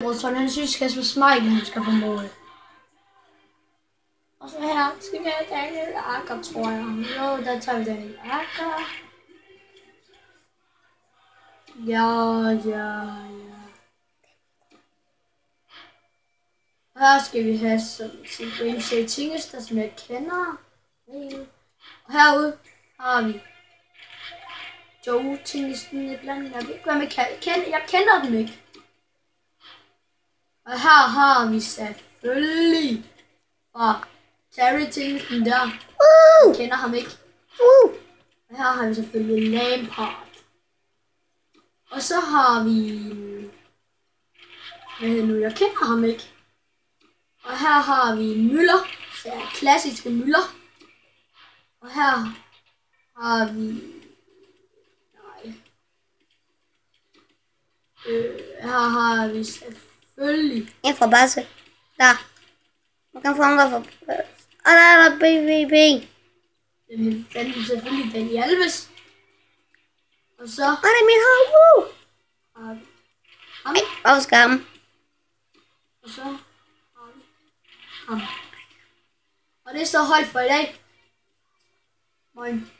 Sådan han synes Kasper Schmeichel han skal få mål. Og så her skal vi have Daniel Akker, tror jeg. Jo, der tager vi Daniel Akker. Ja. Her skal vi have sådan en Tingester, som jeg kender. Og herude har vi Joe Tingesten et eller andet. Jeg ved ikke, hvad man kan. Jeg kender dem ikke. Og her har vi selvfølgelig fra Terry Tingesten der. Jeg kender ham ikke. Og her har vi selvfølgelig Lampard. Og så har vi... Hvad hedder nu? Jeg kender ham ikke. Og her har vi Müller. Så er klassiske Müller. Og her har vi... Her har vi selvfølgelig... En fra Basse. Der. Man kan få andre fra... Og der er der BVB. Den er selvfølgelig Dani Alves. Og så... Og det er min hoved. Har vi ham. Og skam. Og så har vi ham. Og det er så højt for i dag. Moin.